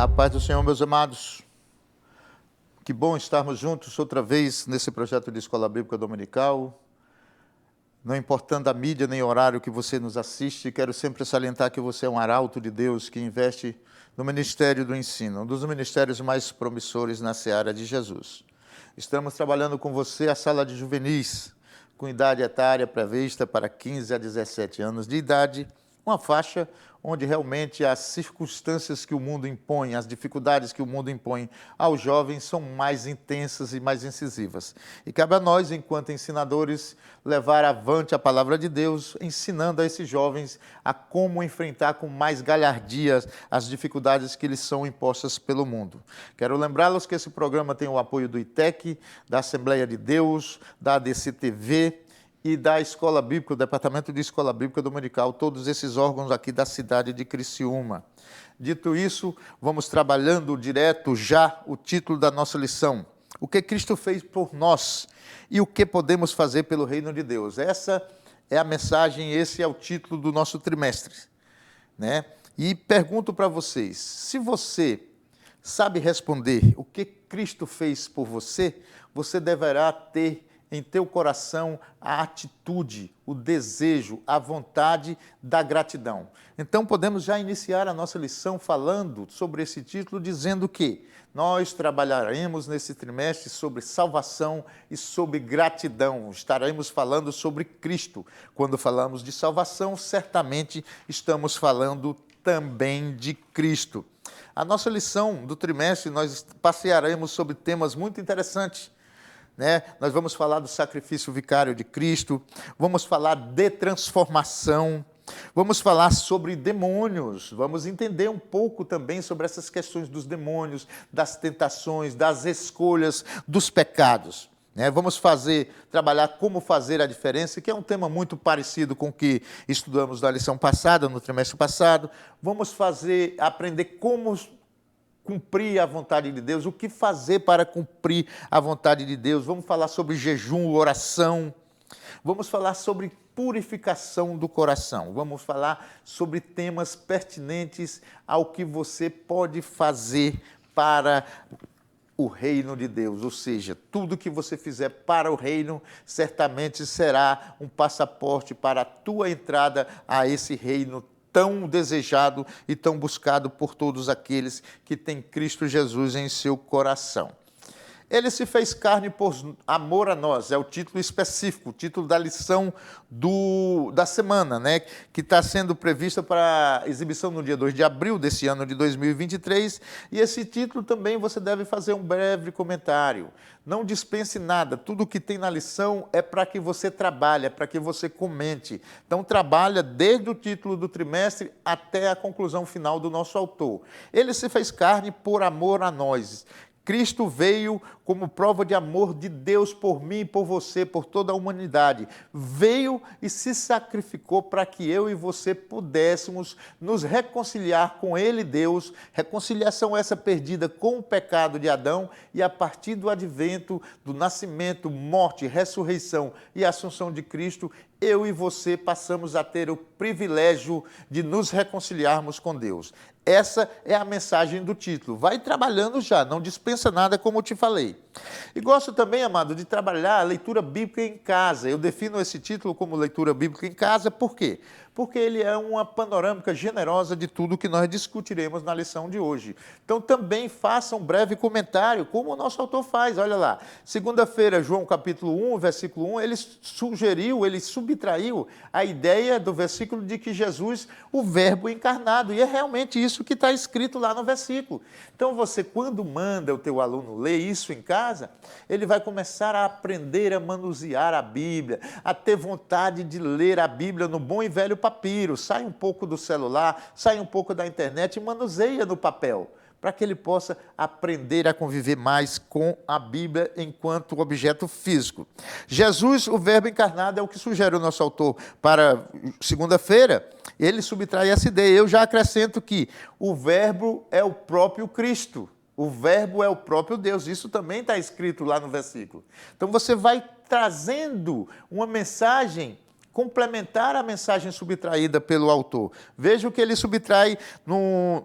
A paz do Senhor, meus amados. Que bom estarmos juntos outra vez nesse projeto de Escola Bíblica Dominical. Não importando a mídia nem o horário que você nos assiste, quero sempre salientar que você é um arauto de Deus que investe no Ministério do Ensino, um dos ministérios mais promissores na seara de Jesus. Estamos trabalhando com você a sala de juvenis, com idade etária prevista para 15 a 17 anos de idade, uma faixa onde realmente as circunstâncias que o mundo impõe, as dificuldades que o mundo impõe aos jovens são mais intensas e mais incisivas. E cabe a nós, enquanto ensinadores, levar avante a palavra de Deus, ensinando a esses jovens a como enfrentar com mais galhardia as dificuldades que lhes são impostas pelo mundo. Quero lembrá-los que esse programa tem o apoio do ITEC, da Assembleia de Deus, da ADC-TV, e da Escola Bíblica, o Departamento de Escola Bíblica Dominical, todos esses órgãos aqui da cidade de Criciúma. Dito isso, vamos trabalhando direto já o título da nossa lição. O que Cristo fez por nós e o que podemos fazer pelo reino de Deus. Essa é a mensagem, esse é o título do nosso trimestre, né? E pergunto para vocês, se você sabe responder o que Cristo fez por você, você deverá ter em teu coração a atitude, o desejo, a vontade da gratidão. Então, podemos já iniciar a nossa lição falando sobre esse título, dizendo que nós trabalharemos nesse trimestre sobre salvação e sobre gratidão. Estaremos falando sobre Cristo. Quando falamos de salvação, certamente estamos falando também de Cristo. A nossa lição do trimestre, nós passearemos sobre temas muito interessantes, né? Nós vamos falar do sacrifício vicário de Cristo, vamos falar de transformação, vamos falar sobre demônios, vamos entender um pouco também sobre essas questões dos demônios, das tentações, das escolhas, dos pecados, né? Vamos trabalhar como fazer a diferença, que é um tema muito parecido com o que estudamos na lição passada, no trimestre passado. Vamos aprender como cumprir a vontade de Deus, o que fazer para cumprir a vontade de Deus. Vamos falar sobre jejum, oração, vamos falar sobre purificação do coração, vamos falar sobre temas pertinentes ao que você pode fazer para o reino de Deus, ou seja, tudo que você fizer para o reino certamente será um passaporte para a tua entrada a esse reino tão desejado e tão buscado por todos aqueles que têm Cristo Jesus em seu coração. Ele se fez carne por amor a nós, é o título específico, o título da lição da semana, né? Que está sendo prevista para exibição no dia 2 de abril desse ano de 2023, e esse título também você deve fazer um breve comentário. Não dispense nada, tudo que tem na lição é para que você trabalhe, é para que você comente. Então trabalha desde o título do trimestre até a conclusão final do nosso autor. Ele se fez carne por amor a nós. Cristo veio como prova de amor de Deus por mim e por você, por toda a humanidade. Veio e se sacrificou para que eu e você pudéssemos nos reconciliar com Ele, Deus. Reconciliação essa perdida com o pecado de Adão, e a partir do advento, do nascimento, morte, ressurreição e assunção de Cristo, eu e você passamos a ter o privilégio de nos reconciliarmos com Deus. Essa é a mensagem do título. Vai trabalhando já, não dispensa nada, como eu te falei. E gosto também, amado, de trabalhar a leitura bíblica em casa. Eu defino esse título como leitura bíblica em casa, por quê? Porque ele é uma panorâmica generosa de tudo que nós discutiremos na lição de hoje. Então também faça um breve comentário, como o nosso autor faz. Olha lá, segunda-feira, João capítulo 1, versículo 1, ele subtraiu a ideia do versículo de que Jesus, o verbo encarnado, e é realmente isso que está escrito lá no versículo. Então você, quando manda o teu aluno ler isso em casa, ele vai começar a aprender a manusear a Bíblia, a ter vontade de ler a Bíblia no bom e velho papiro. Sai um pouco do celular, sai um pouco da internet e manuseia no papel, para que ele possa aprender a conviver mais com a Bíblia enquanto objeto físico. Jesus, o verbo encarnado, é o que sugere o nosso autor para segunda-feira. Ele subtrai essa ideia. Eu já acrescento que o verbo é o próprio Cristo. O verbo é o próprio Deus. Isso também está escrito lá no versículo. Então você vai trazendo uma mensagem complementar a mensagem subtraída pelo autor. Veja o que ele subtrai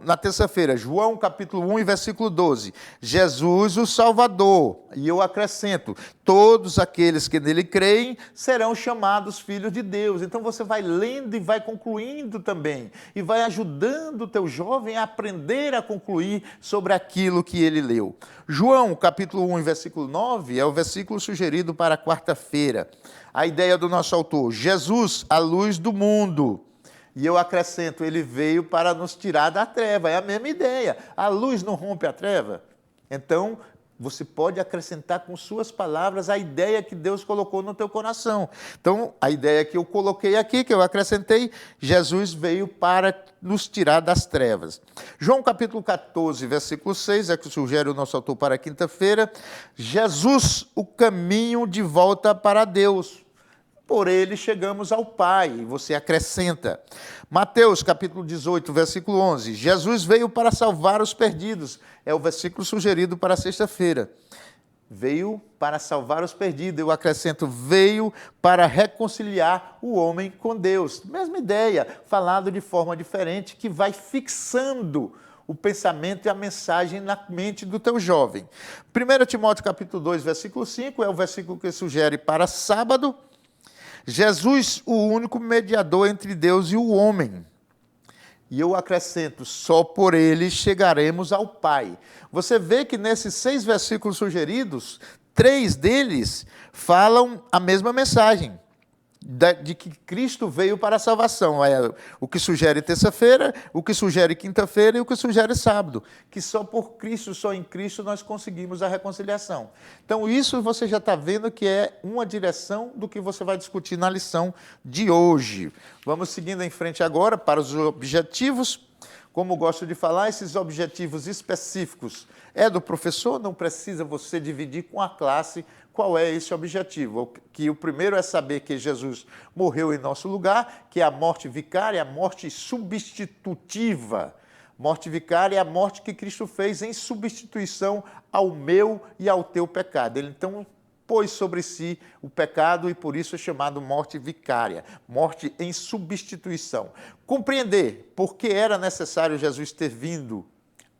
na terça-feira, João capítulo 1 e versículo 12. Jesus o Salvador, e eu acrescento, todos aqueles que nele creem serão chamados filhos de Deus. Então você vai lendo e vai concluindo também, e vai ajudando o teu jovem a aprender a concluir sobre aquilo que ele leu. João capítulo 1 e versículo 9 é o versículo sugerido para a quarta-feira. A ideia do nosso autor, Jesus, a luz do mundo. E eu acrescento, ele veio para nos tirar da treva. É a mesma ideia. A luz não rompe a treva. Então, você pode acrescentar com suas palavras a ideia que Deus colocou no teu coração. Então, a ideia que eu coloquei aqui, que eu acrescentei, Jesus veio para nos tirar das trevas. João capítulo 14, versículo 6, é que sugere o nosso autor para a quinta-feira. Jesus, o caminho de volta para Deus. Por ele chegamos ao Pai, você acrescenta. Mateus, capítulo 18, versículo 11. Jesus veio para salvar os perdidos. É o versículo sugerido para sexta-feira. Veio para salvar os perdidos. Eu acrescento, veio para reconciliar o homem com Deus. Mesma ideia, falado de forma diferente, que vai fixando o pensamento e a mensagem na mente do teu jovem. 1 Timóteo, capítulo 2, versículo 5, é o versículo que sugere para sábado. Jesus, o único mediador entre Deus e o homem. E eu acrescento, só por ele chegaremos ao Pai. Você vê que nesses 6 versículos sugeridos, 3 deles falam a mesma mensagem, de que Cristo veio para a salvação. É o que sugere terça-feira, o que sugere quinta-feira e o que sugere sábado. Que só por Cristo, só em Cristo, nós conseguimos a reconciliação. Então, isso você já está vendo que é uma direção do que você vai discutir na lição de hoje. Vamos seguindo em frente agora para os objetivos. Como gosto de falar, esses objetivos específicos é do professor, não precisa você dividir com a classe qual é esse objetivo. Que o primeiro é saber que Jesus morreu em nosso lugar, que é a morte vicária, a morte substitutiva. Morte vicária é a morte que Cristo fez em substituição ao meu e ao teu pecado. Ele, então, pôs sobre si o pecado e por isso é chamado morte vicária, morte em substituição. Compreender por que era necessário Jesus ter vindo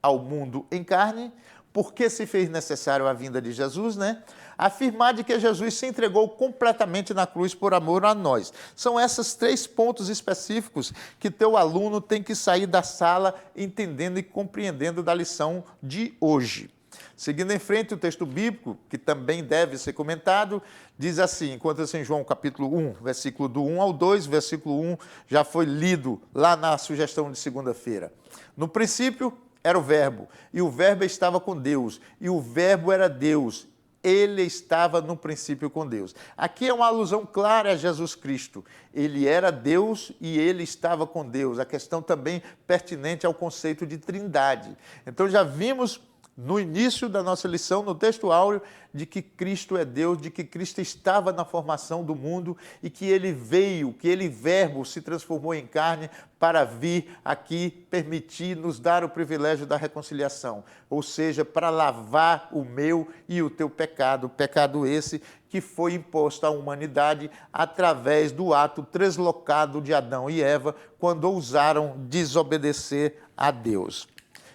ao mundo em carne, por que se fez necessário a vinda de Jesus, né? Afirmar de que Jesus se entregou completamente na cruz por amor a nós. São esses 3 pontos específicos que teu aluno tem que sair da sala entendendo e compreendendo da lição de hoje. Seguindo em frente, o texto bíblico, que também deve ser comentado, diz assim, encontra-se em João capítulo 1, versículo do 1 ao 2, versículo 1 já foi lido lá na sugestão de segunda-feira. No princípio era o Verbo, e o Verbo estava com Deus, e o Verbo era Deus. Ele estava no princípio com Deus. Aqui é uma alusão clara a Jesus Cristo. Ele era Deus e ele estava com Deus. A questão também pertinente ao conceito de trindade. Então já vimos no início da nossa lição, no texto áureo, de que Cristo é Deus, de que Cristo estava na formação do mundo e que ele veio, que ele, Verbo, se transformou em carne para vir aqui permitir, nos dar o privilégio da reconciliação, ou seja, para lavar o meu e o teu pecado, pecado esse que foi imposto à humanidade através do ato translocado de Adão e Eva, quando ousaram desobedecer a Deus.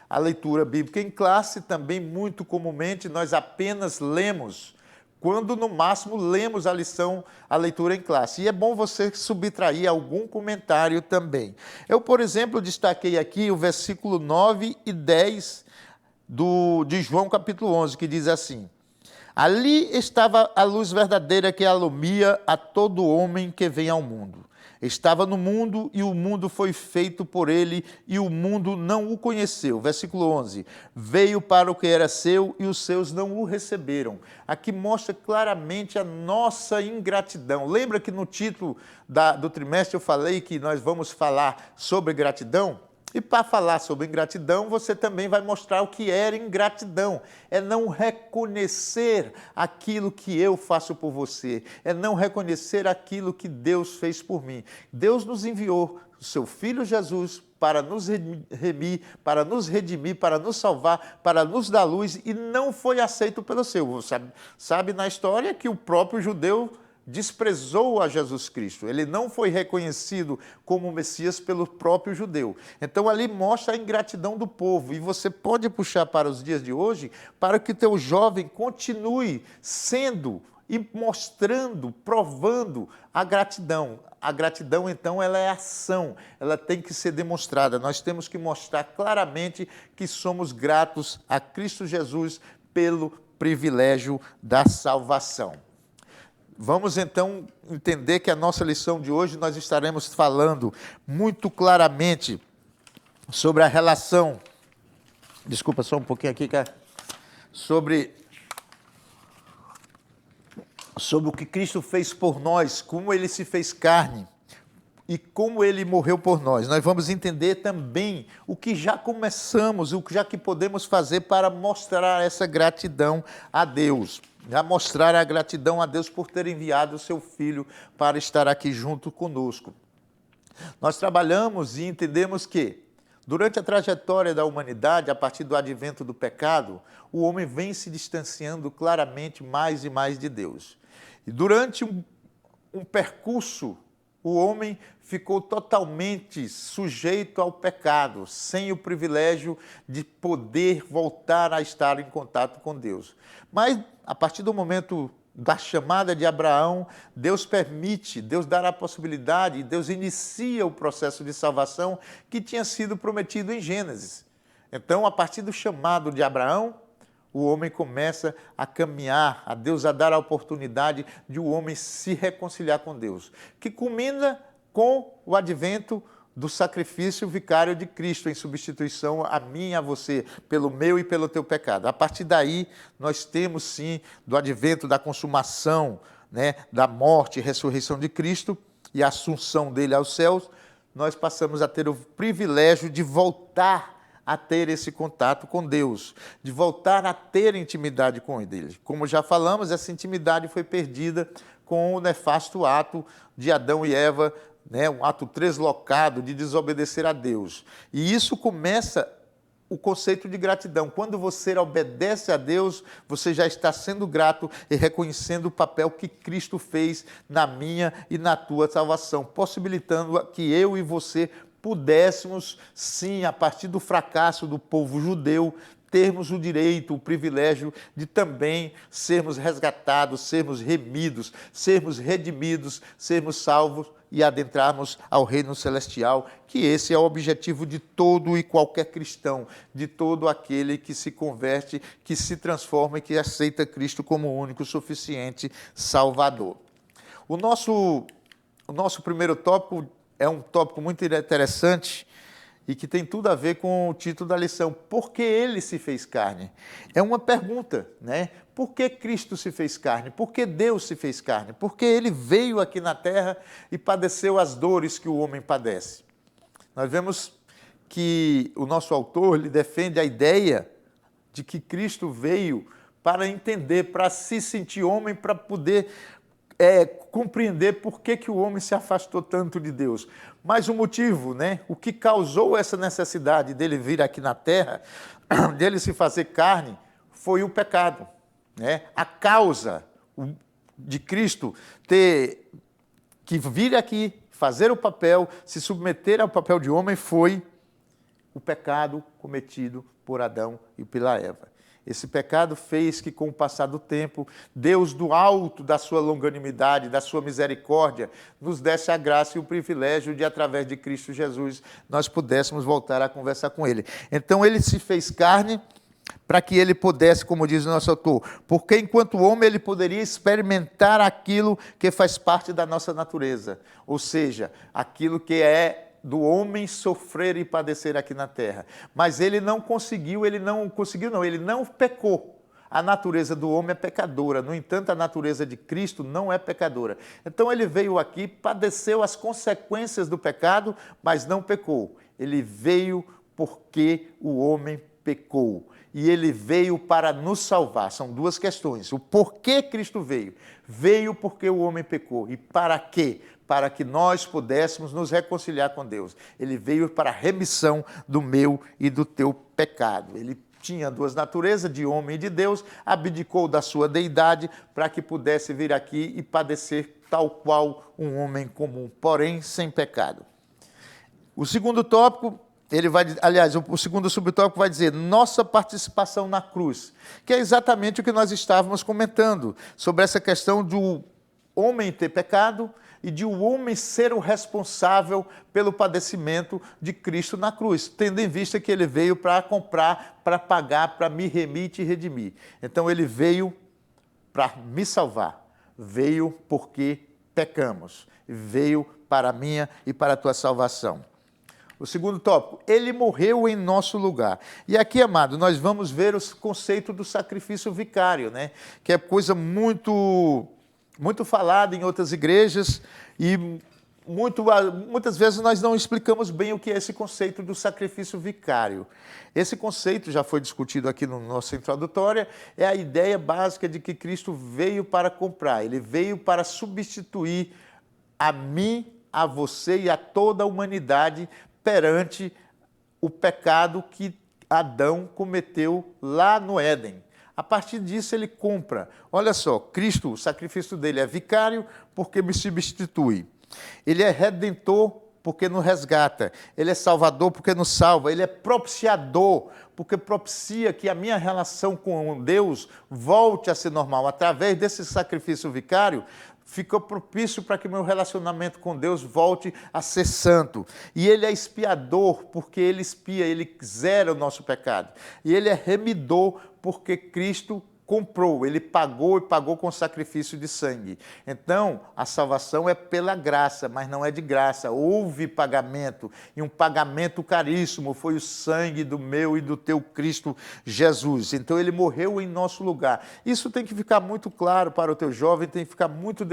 A leitura bíblica em classe, também muito comumente, nós apenas lemos, quando no máximo lemos a lição, a leitura em classe. E é bom você subtrair algum comentário também. Eu, por exemplo, destaquei aqui o versículo 9 e 10 de João capítulo 11, que diz assim: ali estava a luz verdadeira que alumia a todo homem que vem ao mundo. Estava no mundo e o mundo foi feito por ele e o mundo não o conheceu. Versículo 11. Veio para o que era seu e os seus não o receberam. Aqui mostra claramente a nossa ingratidão. Lembra que no título do trimestre eu falei que nós vamos falar sobre gratidão? E para falar sobre ingratidão, você também vai mostrar o que era ingratidão. É não reconhecer aquilo que eu faço por você. É não reconhecer aquilo que Deus fez por mim. Deus nos enviou o seu Filho Jesus para nos remir, para nos redimir, para nos salvar, para nos dar luz, e não foi aceito pelo seu. Sabe na história que o próprio judeu desprezou a Jesus Cristo. Ele não foi reconhecido como Messias pelo próprio judeu. Então, ali mostra a ingratidão do povo. E você pode puxar para os dias de hoje, para que o teu jovem continue sendo e mostrando, provando a gratidão. A gratidão, então, ela é ação, ela tem que ser demonstrada. Nós temos que mostrar claramente que somos gratos a Cristo Jesus pelo privilégio da salvação. Vamos, então, entender que a nossa lição de hoje nós estaremos falando muito claramente sobre a relação, desculpa só um pouquinho aqui, cara, sobre o que Cristo fez por nós, como ele se fez carne e como ele morreu por nós. Nós vamos entender também o que já começamos, o que já que podemos fazer para mostrar essa gratidão a Deus. Já mostrar a gratidão a Deus por ter enviado o seu Filho para estar aqui junto conosco. Nós trabalhamos e entendemos que, durante a trajetória da humanidade, a partir do advento do pecado, o homem vem se distanciando claramente mais e mais de Deus. E durante um percurso, o homem ficou totalmente sujeito ao pecado, sem o privilégio de poder voltar a estar em contato com Deus. Mas, a partir do momento da chamada de Abraão, Deus permite, Deus dá a possibilidade, Deus inicia o processo de salvação que tinha sido prometido em Gênesis. Então, a partir do chamado de Abraão, o homem começa a caminhar, a Deus a dar a oportunidade de o homem se reconciliar com Deus, que culmina com o advento do sacrifício vicário de Cristo em substituição a mim e a você, pelo meu e pelo teu pecado. A partir daí, nós temos sim, do advento da consumação, da morte e ressurreição de Cristo e a assunção dele aos céus, nós passamos a ter o privilégio de voltar a ter esse contato com Deus, de voltar a ter intimidade com Ele. Como já falamos, essa intimidade foi perdida com o nefasto ato de Adão e Eva, um ato translocado de desobedecer a Deus. E isso começa o conceito de gratidão. Quando você obedece a Deus, você já está sendo grato e reconhecendo o papel que Cristo fez na minha e na tua salvação, possibilitando que eu e você pudéssemos, sim, a partir do fracasso do povo judeu, termos o direito, o privilégio de também sermos resgatados, sermos remidos, sermos redimidos, sermos salvos e adentrarmos ao reino celestial, que esse é o objetivo de todo e qualquer cristão, de todo aquele que se converte, que se transforma e que aceita Cristo como o único suficiente Salvador. O nosso primeiro tópico é um tópico muito interessante e que tem tudo a ver com o título da lição. Por que ele se fez carne? É uma pergunta, Por que Cristo se fez carne? Por que Deus se fez carne? Por que ele veio aqui na terra e padeceu as dores que o homem padece? Nós vemos que o nosso autor ele defende a ideia de que Cristo veio para entender, para se sentir homem, para poder compreender por que o homem se afastou tanto de Deus. Mas o motivo, o que causou essa necessidade dele vir aqui na terra, dele se fazer carne, foi o pecado. A causa de Cristo ter que vir aqui, fazer o papel, se submeter ao papel de homem, foi o pecado cometido por Adão e pela Eva. Esse pecado fez que, com o passar do tempo, Deus, do alto da sua longanimidade, da sua misericórdia, nos desse a graça e o privilégio de, através de Cristo Jesus, nós pudéssemos voltar a conversar com Ele. Então, Ele se fez carne para que Ele pudesse, como diz o nosso autor, porque enquanto homem Ele poderia experimentar aquilo que faz parte da nossa natureza, ou seja, aquilo que é do homem sofrer e padecer aqui na terra. Mas ele não pecou. A natureza do homem é pecadora, no entanto, a natureza de Cristo não é pecadora. Então ele veio aqui, padeceu as consequências do pecado, mas não pecou. Ele veio porque o homem pecou. E ele veio para nos salvar. São duas questões. O porquê Cristo veio? Veio porque o homem pecou. E para quê? Para que nós pudéssemos nos reconciliar com Deus. Ele veio para a remissão do meu e do teu pecado. Ele tinha duas naturezas, de homem e de Deus, abdicou da sua deidade para que pudesse vir aqui e padecer tal qual um homem comum, porém sem pecado. O segundo tópico, o segundo subtópico vai dizer nossa participação na cruz, que é exatamente o que nós estávamos comentando, sobre essa questão do homem ter pecado e de o homem ser o responsável pelo padecimento de Cristo na cruz, tendo em vista que ele veio para comprar, para pagar, para me remir e te redimir. Então ele veio para me salvar, veio porque pecamos, veio para a minha e para a tua salvação. O segundo tópico, ele morreu em nosso lugar. E aqui, amado, nós vamos ver o conceito do sacrifício vicário, né? Que é coisa muito falada em outras igrejas e muitas vezes nós não explicamos bem o que é esse conceito do sacrifício vicário. Esse conceito já foi discutido aqui na nossa introdutória, é a ideia básica de que Cristo veio para comprar, ele veio para substituir a mim, a você e a toda a humanidade perante o pecado que Adão cometeu lá no Éden. A partir disso ele compra. Olha só, Cristo, o sacrifício dele é vicário porque me substitui. Ele é redentor porque nos resgata. Ele é salvador porque nos salva. Ele é propiciador porque propicia que a minha relação com Deus volte a ser normal. Através desse sacrifício vicário, ficou propício para que meu relacionamento com Deus volte a ser santo. E ele é expiador porque ele expia, ele zera o nosso pecado. E ele é remidor porque Cristo comprou, ele pagou e pagou com sacrifício de sangue. Então, a salvação é pela graça, mas não é de graça. Houve pagamento, e um pagamento caríssimo foi o sangue do meu e do teu Cristo Jesus. Então, ele morreu em nosso lugar. Isso tem que ficar muito claro para o teu jovem, tem que ficar muito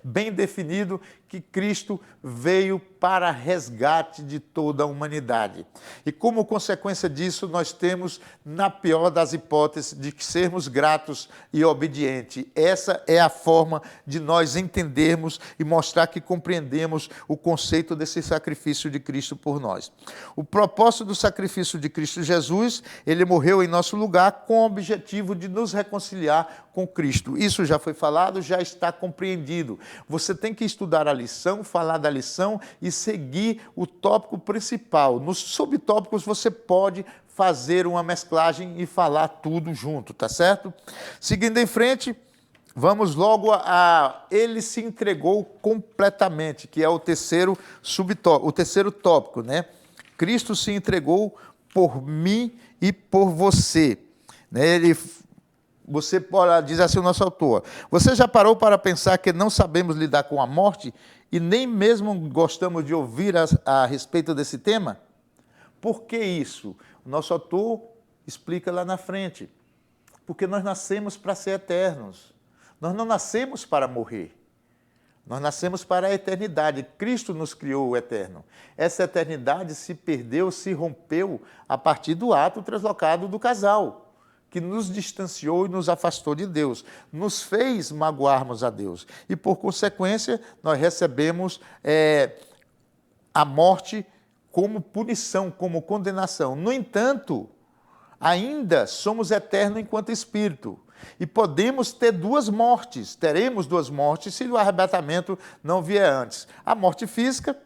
bem definido que Cristo veio para resgate de toda a humanidade. E como consequência disso, nós temos, na pior das hipóteses, de sermos gratos e obedientes. Essa é a forma de nós entendermos e mostrar que compreendemos o conceito desse sacrifício de Cristo por nós. O propósito do sacrifício de Cristo Jesus, ele morreu em nosso lugar com o objetivo de nos reconciliar com Cristo. Isso já foi falado, já está compreendido. Você tem que estudar a lição, falar da lição e seguir o tópico principal. Nos subtópicos você pode fazer uma mesclagem e falar tudo junto, tá certo? Seguindo em frente, vamos logo a ele se entregou completamente, que é o terceiro subtópico, o terceiro tópico, né? Cristo se entregou por mim e por você, né? Você pode, diz assim o nosso autor, você já parou para pensar que não sabemos lidar com a morte e nem mesmo gostamos de ouvir a respeito desse tema? Por que isso? O nosso autor explica lá na frente. Porque nós nascemos para ser eternos. Nós não nascemos para morrer. Nós nascemos para a eternidade. Cristo nos criou o eterno. Essa eternidade se perdeu, se rompeu a partir do ato translocado do casal, que nos distanciou e nos afastou de Deus, nos fez magoarmos a Deus. E, por consequência, nós recebemos a morte como punição, como condenação. No entanto, ainda somos eternos enquanto espírito. E podemos ter duas mortes, teremos duas mortes se o arrebatamento não vier antes. A morte física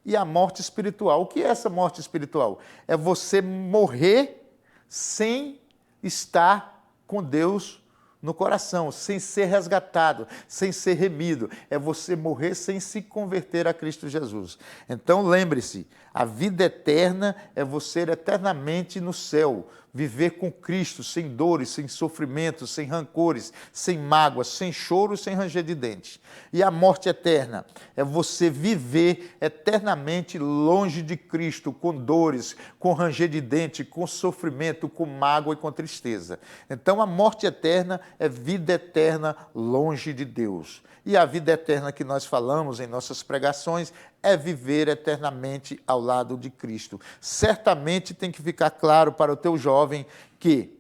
e a morte espiritual. O que é essa morte espiritual? É você morrer sem estar com Deus no coração, sem ser resgatado, sem ser remido. É você morrer sem se converter a Cristo Jesus. Então lembre-se, a vida eterna é você eternamente no céu, viver com Cristo, sem dores, sem sofrimentos, sem rancores, sem mágoas, sem choro, sem ranger de dentes. E a morte eterna é você viver eternamente longe de Cristo, com dores, com ranger de dente, com sofrimento, com mágoa e com tristeza. Então a morte eterna é vida eterna longe de Deus. E a vida eterna que nós falamos em nossas pregações é viver eternamente ao lado de Cristo. Certamente tem que ficar claro para o teu jovem que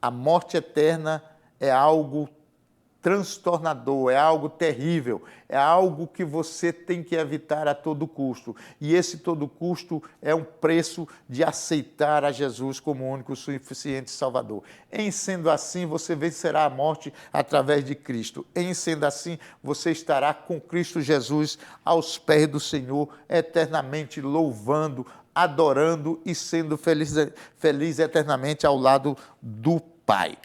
a morte eterna é algo transtornador, é algo terrível, é algo que você tem que evitar a todo custo. E esse todo custo é um preço de aceitar a Jesus como o único suficiente Salvador. Em sendo assim, você vencerá a morte através de Cristo. Em sendo assim, você estará com Cristo Jesus aos pés do Senhor, eternamente louvando, adorando e sendo feliz eternamente ao lado do Pai.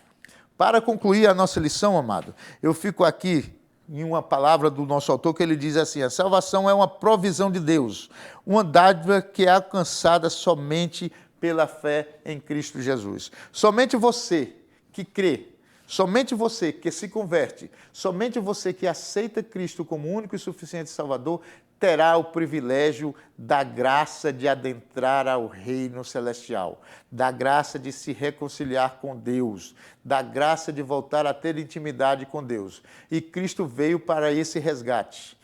Para concluir a nossa lição, amado, eu fico aqui em uma palavra do nosso autor que ele diz assim: a salvação é uma provisão de Deus, uma dádiva que é alcançada somente pela fé em Cristo Jesus. Somente você que crê, somente você que se converte, somente você que aceita Cristo como único e suficiente Salvador, terá o privilégio da graça de adentrar ao reino celestial, da graça de se reconciliar com Deus, da graça de voltar a ter intimidade com Deus. E Cristo veio para esse resgate.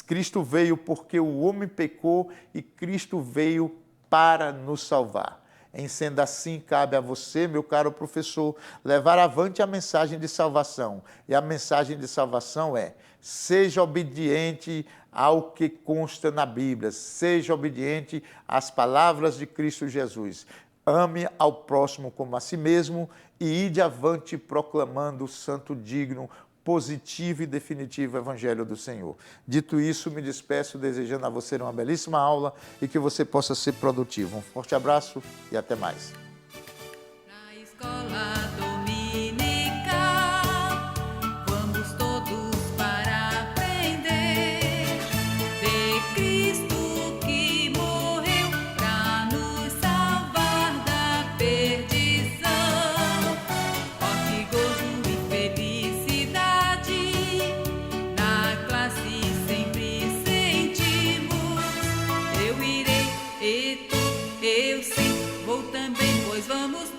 Cristo veio porque o homem pecou e Cristo veio para nos salvar. Em sendo assim, cabe a você, meu caro professor, levar avante a mensagem de salvação. E a mensagem de salvação é: seja obediente ao que consta na Bíblia, seja obediente às palavras de Cristo Jesus. Ame ao próximo como a si mesmo e ide avante proclamando o santo, digno, positivo e definitivo Evangelho do Senhor. Dito isso, me despeço desejando a você uma belíssima aula e que você possa ser produtivo. Um forte abraço e até mais. Na escola dominical, vamos todos para aprender de Cristo que morreu para nos salvar da perdição. Ó, que gozo e felicidade na classe sempre sentimos. Eu irei e tu, eu sim, vou também, pois vamos